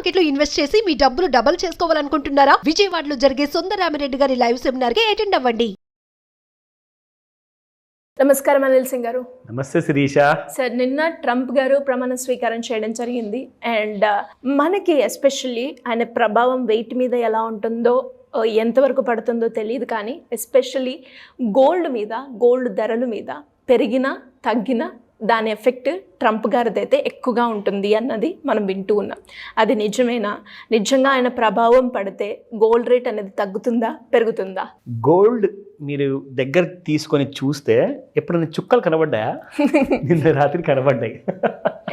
Market లో invest చేసి మీ డబ్బులు డబుల్ చేసుకోవాలనుకుంటున్నారా? విజయవాడలో జరిగే సుందరరామిరెడ్డి గారి లైవ్ సెమినార్ కి అటెండ్ అవ్వండి. నమస్కారం అనిల్ సింగ్ గారు. నమస్తే శిరీష. సార్, నిన్న ట్రంప్ గారు ప్రమాణ స్వీకారం చేయడం జరిగింది. అండ్ మనకి ఎస్పెషల్లీ ఆయన ప్రభావం వెయిట్ మీద ఎలా ఉంటుందో ఎంతవరకు పడుతుందో తెలియదు, కానీ ఎస్పెషల్లీ గోల్డ్ ధరల మీద పెరిగినా తగ్గినా దాని ఎఫెక్ట్ ట్రంప్ గారిదైతే ఎక్కువగా ఉంటుంది అన్నది మనం వింటూ ఉన్నాం. అది నిజమేనా? నిజంగా ఆయన ప్రభావం పడితే గోల్డ్ రేట్ అనేది తగ్గుతుందా పెరుగుతుందా? గోల్డ్ మీరు దగ్గర తీసుకొని చూస్తే ఎప్పుడైనా చుక్కలు కనబడ్డాయా? నిన్న రాత్రి కనబడ్డాయి.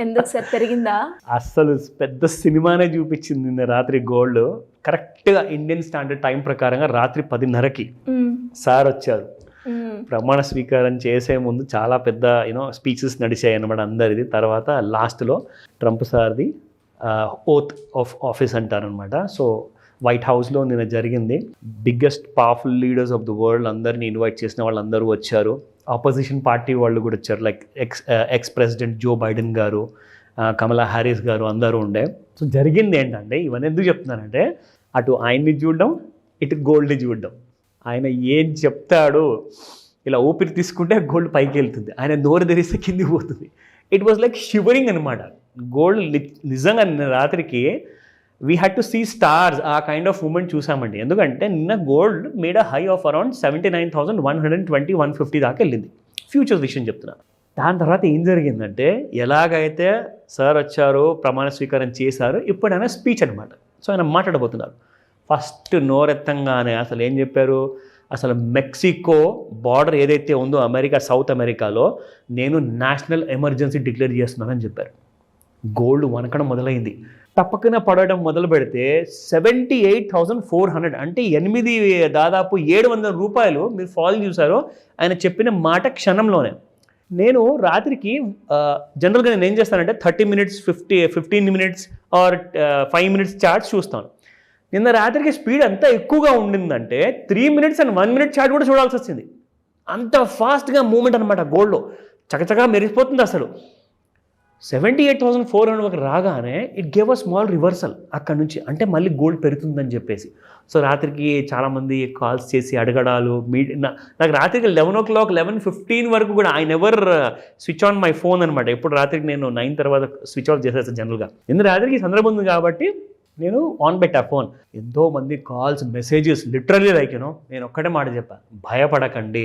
ఎందుకు సార్ పెరిగిందా? అస్సలు పెద్ద సినిమానే చూపించింది నిన్న రాత్రి. గోల్డ్ కరెక్ట్గా ఇండియన్ స్టాండర్డ్ టైం ప్రకారంగా రాత్రి 10:30కి సార్ వచ్చారు. ప్రమాణ స్వీకారం చేసే ముందు చాలా పెద్ద స్పీచెస్ నడిచాయి అన్నమాట అందరిది. తర్వాత లాస్ట్లో ట్రంప్ సార్ది ఓత్ ఆఫ్ ఆఫీస్ అంటారనమాట. సో వైట్ హౌస్లో నిన్న జరిగింది. Biggest powerful leaders of the world అందరినీ ఇన్వైట్ చేసిన వాళ్ళందరూ వచ్చారు. ఆపోజిషన్ పార్టీ వాళ్ళు కూడా వచ్చారు. Like ex president Joe Biden గారు, కమలా హ్యారిస్ గారు అందరూ ఉండే. సో జరిగింది ఏంటంటే, ఇవన్నీ ఎందుకు చెప్తున్నానంటే, అటు ఆయన్ని చూడడం, ఇటు గోల్డ్ని చూడడం. ఆయన ఏం చెప్తాడు, ఇలా ఊపిరి తీసుకుంటే గోల్డ్ పైకి వెళ్తుంది, ఆయన నోరు తెరిస్తే కిందికి పోతుంది. ఇట్ వాజ్ లైక్ షివరింగ్ అనమాట. గోల్డ్ నిజంగా నిన్న రాత్రికి we had to see stars. ఆ కైండ్ ఆఫ్ మూమెంట్ చూసామండి. ఎందుకంటే నిన్న gold made a high of around 79,120, 150 దాకా వెళ్ళింది. ఫ్యూచర్స్ విషయం చెప్తున్నా. దాని తర్వాత ఏం జరిగిందంటే, ఎలాగైతే సార్ వచ్చారో, ప్రమాణ స్వీకారం చేశారో, ఇప్పుడు ఆయన స్పీచ్ అనమాట. సో ఆయన మాట్లాడబోతున్నారు. ఫస్ట్ నోరెత్తంగానే అసలు ఏం చెప్పారు, అసలు మెక్సికో బార్డర్ ఏదైతే ఉందో అమెరికా, సౌత్ అమెరికాలో నేను నేషనల్ ఎమర్జెన్సీ డిక్లేర్ చేస్తున్నానని చెప్పారు. గోల్డ్ వనకడం మొదలైంది. తప్పకన పడడం మొదలు పెడితే 78,400 అంటే దాదాపు 700 రూపాయలు మీరు ఫాల్ చూసారో ఆయన చెప్పిన మాట క్షణంలోనే. నేను రాత్రికి జనరల్గా నేను ఏం చేస్తానంటే 30 minutes, 15 minutes or 5 minutes charts చూస్తాను. నిన్న రాత్రికి స్పీడ్ ఎంత ఎక్కువగా ఉండిందంటే 3 minutes and 1 minute చార్ట్ కూడా చూడాల్సి వచ్చింది. అంత ఫాస్ట్గా మూమెంట్ అనమాట. గోల్డ్లో చకచగా మెరిసిపోతుంది. అసలు 78,400 రాగానే it gave a small reversal అక్కడ నుంచి. అంటే మళ్ళీ గోల్డ్ పెరుగుతుందని చెప్పేసి. సో రాత్రికి చాలామంది కాల్స్ చేసి అడగడాలు. నాకు రాత్రికి 11 o'clock, 11:15 వరకు కూడా I never switch on my phone అనమాట. ఎప్పుడు రాత్రికి నేను 9 తర్వాత స్విచ్ ఆఫ్ చేసేస్తాను జనరల్గా. ఎందుకు రాత్రికి సందర్భం ఉంది కాబట్టి నేను ఆన్ పెట్టా ఫోన్. ఎంతోమంది కాల్స్, మెసేజెస్, లిటరల్లీ లైక్ నేను ఒక్కటే మాట చెప్పాను, భయపడకండి.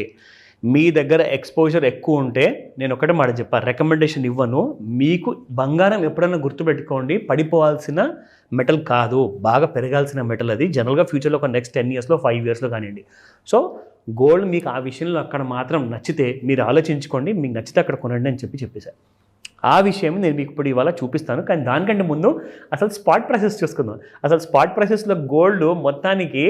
మీ దగ్గర ఎక్స్పోజర్ ఎక్కువ ఉంటే నేను ఒకటే మాట చెప్పాను, రికమెండేషన్ ఇవ్వను. మీకు బంగారం ఎప్పుడైనా గుర్తుపెట్టుకోండి, పడిపోవాల్సిన మెటల్ కాదు, బాగా పెరగాల్సిన మెటల్ అది. జనరల్గా ఫ్యూచర్లో ఒక నెక్స్ట్ 10 yearsలో 5 yearsలో కానివ్వండి. సో గోల్డ్ మీకు ఆ విషయంలో అక్కడ మాత్రం నచ్చితే మీరు ఆలోచించుకోండి, మీకు నచ్చితే అక్కడ కొనండి అని చెప్పేశారు. ఆ విషయం నేను మీకు ఇప్పుడు ఇవాళ చూపిస్తాను. కానీ దానికంటే ముందు అసలు స్పాట్ ప్రైసెస్ చూసుకుందాం. అసలు స్పాట్ ప్రైసెస్లో గోల్డ్ మొత్తానికి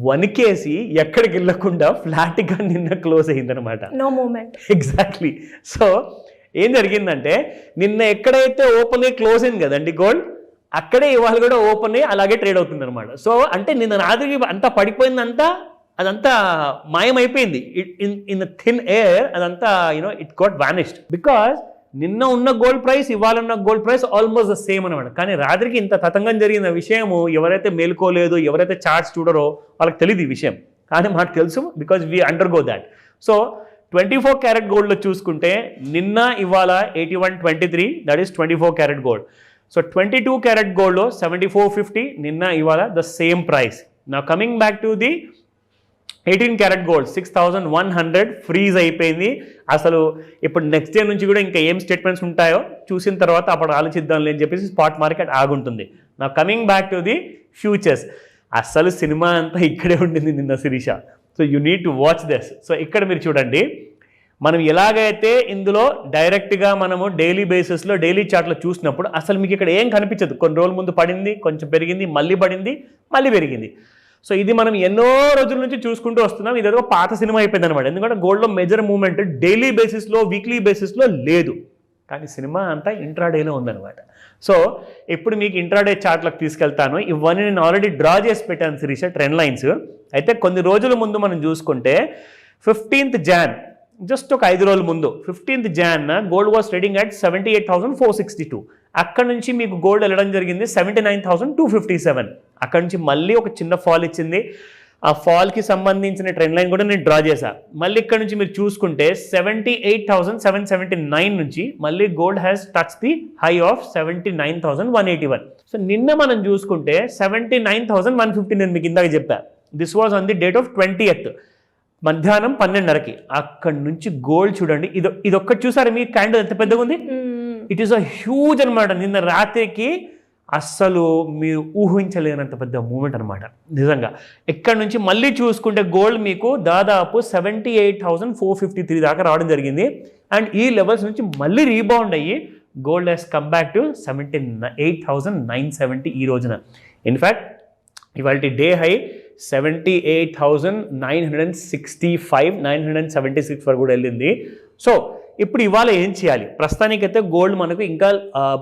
వణికేసి ఎక్కడికి వెళ్ళకుండా ఫ్లాట్గా నిన్న క్లోజ్ అయిందనమాట. No moment. ఎగ్జాక్ట్లీ. సో ఏం జరిగిందంటే, నిన్న ఎక్కడైతే ఓపెన్ అయ్యి క్లోజ్ అయింది కదండి గోల్డ్, అక్కడే ఇవాళ కూడా ఓపెన్ అయ్యి అలాగే ట్రేడ్ అవుతుంది అనమాట. సో అంటే నిన్న రాత్రికి అంతా పడిపోయిందంతా, అదంతా మాయమైపోయింది. ఇన్ ద థిన్ ఎయిర్ అదంతా ఇట్ గాట్ వానిష్డ్. బికాజ్ నిన్న ఉన్న గోల్డ్ ప్రైస్, ఇవాళ ఉన్న gold price almost the same అనమాట. కానీ రాత్రికి ఇంత తతంగం జరిగిన విషయము ఎవరైతే మేలుకోలేదు, ఎవరైతే చార్ట్స్ చూడరో వాళ్ళకి తెలియదు ఈ విషయం. కానీ మాకు తెలుసు, because we undergo that. So 24 carrot గోల్డ్లో చూసుకుంటే నిన్న ఇవాళ 8123, that is 24 carat gold. So 22 carrot గోల్డ్లో 7450, నిన్న ఇవాళ ద సేమ్ ప్రైస్. నా coming back to the 18 carat gold 6,100 freeze అయిపోయింది. అసలు ఇప్పుడు నెక్స్ట్ డే నుంచి కూడా ఇంకా ఏం స్టేట్మెంట్స్ ఉంటాయో చూసిన తర్వాత అప్పుడు ఆలోచిద్దాంలే అని చెప్పేసి స్పాట్ మార్కెట్ ఆగుంటుంది. నా coming back to the futures. అసలు సినిమా అంతా ఇక్కడే ఉండింది నిన్న Sirisha. So you need to watch this. సో ఇక్కడ మీరు చూడండి, మనం ఎలాగైతే ఇందులో డైరెక్ట్గా మనము డైలీ బేసిస్లో, డైలీ చార్ట్లో చూసినప్పుడు అసలు మీకు ఇక్కడ ఏం కనిపించదు. కొన్ని రోజుల ముందు పడింది, కొంచెం పెరిగింది, మళ్ళీ పడింది, మళ్ళీ పెరిగింది. సో ఇది మనం ఎన్నో రోజుల నుంచి చూసుకుంటూ వస్తున్నాం. ఇదేదో పాత సినిమా అయిపోయింది అనమాట. ఎందుకంటే గోల్డ్లో మేజర్ మూవ్మెంట్ డైలీ బేసిస్లో, వీక్లీ బేసిస్లో లేదు. కానీ సినిమా అంతా ఇంట్రాడేలో ఉందన్నమాట. సో ఇప్పుడు మీకు ఇంట్రాడే చార్ట్లకు తీసుకెళ్తాను. ఇవన్నీ నేను ఆల్రెడీ డ్రా చేసి పెట్టాను శిరీష, ట్రెండ్ లైన్స్. అయితే కొన్ని రోజుల ముందు మనం చూసుకుంటే 15th Jan, జస్ట్ ఒక 5 రోజుల ముందు 15th Jan gold was trading at 78,462. అక్కడ నుంచి మీకు గోల్డ్ వెళ్ళడం జరిగింది 79,257. అక్కడ నుంచి మళ్ళీ ఒక చిన్న ఫాల్ ఇచ్చింది. ఆ ఫాల్కి సంబంధించిన ట్రెండ్ లైన్ కూడా నేను డ్రా చేశాను. మళ్ళీ ఇక్కడ నుంచి మీరు చూసుకుంటే 78,779 నుంచి మళ్ళీ gold has touch the high of 79,181. So నిన్న మనం చూసుకుంటే 79,150 నేను మీకు ఇందాక చెప్పా. This was on the date of 20th మధ్యాహ్నం 12:30కి. అక్కడి నుంచి గోల్డ్ చూడండి, ఇదొక్కటి చూసారా మీ క్యాండిల్ ఎంత పెద్దగా ఉంది. ఇట్ ఈస్ అ హ్యూజ్ అనమాట. నిన్న రాత్రికి అస్సలు మీరు ఊహించలేనంత పెద్ద మూమెంట్ అనమాట నిజంగా. ఇక్కడ నుంచి మళ్ళీ చూసుకుంటే గోల్డ్ మీకు దాదాపు 78,453 దాకా రావడం జరిగింది. అండ్ ఈ లెవెల్స్ నుంచి మళ్ళీ రీబౌండ్ అయ్యి gold has come back to 78,970 ఈ రోజున. ఇన్ఫ్యాక్ట్ ఇవాళ డే హై 78,965, 976 వరకు కూడా వెళ్ళింది. సో ఇప్పుడు ఇవాళ ఏం చేయాలి? ప్రస్తుతానికైతే గోల్డ్ మనకు ఇంకా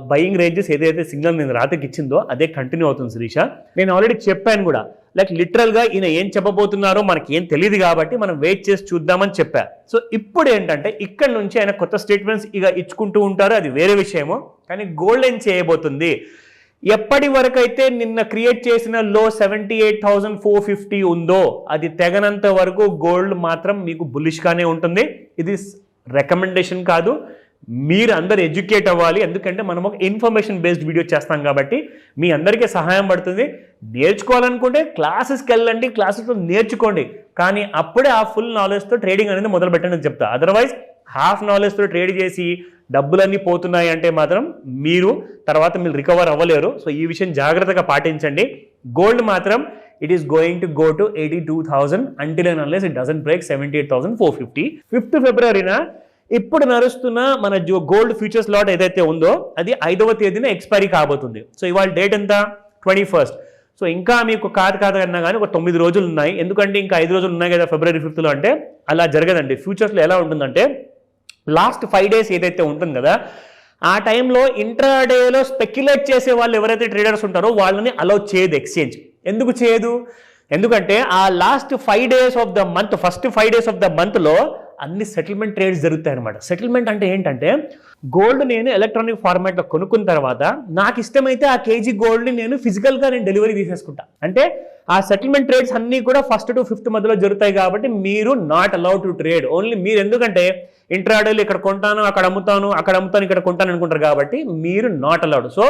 బయింగ్ రేంజెస్ ఏదైతే సిగ్నల్ నేను రాత్రికి ఇచ్చిందో అదే కంటిన్యూ అవుతుంది శిరీష. నేను ఆల్రెడీ చెప్పాను కూడా, లైక్ లిటరల్గా ఈయన ఏం చెప్పబోతున్నారో మనకి ఏం తెలియదు కాబట్టి మనం వెయిట్ చేసి చూద్దామని చెప్పా. సో ఇప్పుడు ఏంటంటే ఇక్కడ నుంచి ఆయన కొత్త స్టేట్మెంట్స్ ఇక ఇచ్చుకుంటూ ఉంటారు, అది వేరే విషయము. కానీ గోల్డ్ ఏం చేయబోతుంది? ఎప్పటి వరకు అయితే నిన్న క్రియేట్ చేసిన లో 78,450 ఉందో అది తెగనంత వరకు గోల్డ్ మాత్రం మీకు బులిష్గానే ఉంటుంది. ఇది రికమెండేషన్ కాదు, మీరు అందరు ఎడ్యుకేట్ అవ్వాలి. ఎందుకంటే మనం ఒక ఇన్ఫర్మేషన్ బేస్డ్ వీడియో చేస్తాం కాబట్టి మీ అందరికీ సహాయం పడుతుంది. నేర్చుకోవాలనుకుంటే క్లాసెస్కి వెళ్ళండి, క్లాసెస్లో నేర్చుకోండి. కానీ అప్పుడే ఆ ఫుల్ నాలెడ్జ్తో ట్రేడింగ్ అనేది మొదలు పెట్టండి అని చెప్తా. అదర్వైజ్ హాఫ్ నాలెడ్జ్తో ట్రేడ్ చేసి డబ్బులన్నీ పోతున్నాయి అంటే మాత్రం మీరు రికవర్ అవ్వలేరు. సో ఈ విషయం జాగ్రత్తగా పాటించండి. గోల్డ్ మాత్రం it is going to go to 82,000 until and unless it doesn't break 78,450. 5th ఫిబ్రవరిన ఇప్పుడు నడుస్తున్న మన గోల్డ్ ఫ్యూచర్స్ లాట్ ఏదైతే ఉందో అది 5వ తేదీన ఎక్స్పైరీ కాబోతుంది. సో ఇవాళ డేట్ ఎంత? 21st. సో ఇంకా మీకు కాదన్నా కానీ ఒక 9 రోజులు ఉన్నాయి. ఎందుకంటే ఇంకా 5 రోజులు ఉన్నాయి కదా February 5th అంటే. అలా జరగదండి. ఫ్యూచర్స్లో ఎలా ఉంటుందంటే లాస్ట్ 5 days ఏదైతే ఉంటుంది కదా ఆ టైంలో ఇంట్రాడేలో స్పెక్యులేట్ చేసే వాళ్ళు ఎవరైతే ట్రేడర్స్ ఉంటారో వాళ్ళని అలౌ చేయదు ఎక్స్చేంజ్. ఎందుకు చేయదు? ఎందుకంటే ఆ last 5 days of the month, first 5 days of the మంత్లో అన్ని సెటిల్మెంట్ ట్రేడ్స్ జరుగుతాయి అనమాట. సెటిల్మెంట్ అంటే ఏంటంటే గోల్డ్ నేను ఎలక్ట్రానిక్ ఫార్మాట్లో కొనుక్కున్న తర్వాత నాకు ఇష్టమైతే ఆ కేజీ గోల్డ్ని నేను ఫిజికల్గా డెలివరీ తీసేసుకుంటా. అంటే ఆ సెటిల్మెంట్ ట్రేడ్స్ అన్నీ కూడా 1st to 5th మధ్యలో జరుగుతాయి కాబట్టి మీరు not allowed to trade. Only మీరు ఎందుకంటే ఇంట్రాడేలు ఇక్కడ కొంటాను, అక్కడ అమ్ముతాను, ఇక్కడ కొంటాను అనుకుంటారు కాబట్టి మీరు not allowed. So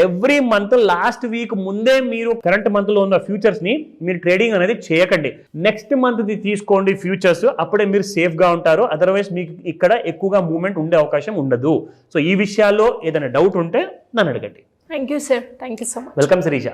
every month last week ముందే మీరు కరెంట్ మంత్లో ఉన్న ఫ్యూచర్స్ని మీరు ట్రేడింగ్ అనేది చేయకండి. నెక్స్ట్ మంత్ది తీసుకోండి ఫ్యూచర్స్, అప్పుడే మీరు సేఫ్గా ఉంటారు. అదర్వైజ్ మీకు ఇక్కడ ఎక్కువగా మూవ్మెంట్ ఉండే అవకాశం ఉండదు. సో ఈ విషయాల్లో ఏదైనా డౌట్ ఉంటే నన్ను అడగండి. Thank you sir, thank you so much. Welcome Sirisha.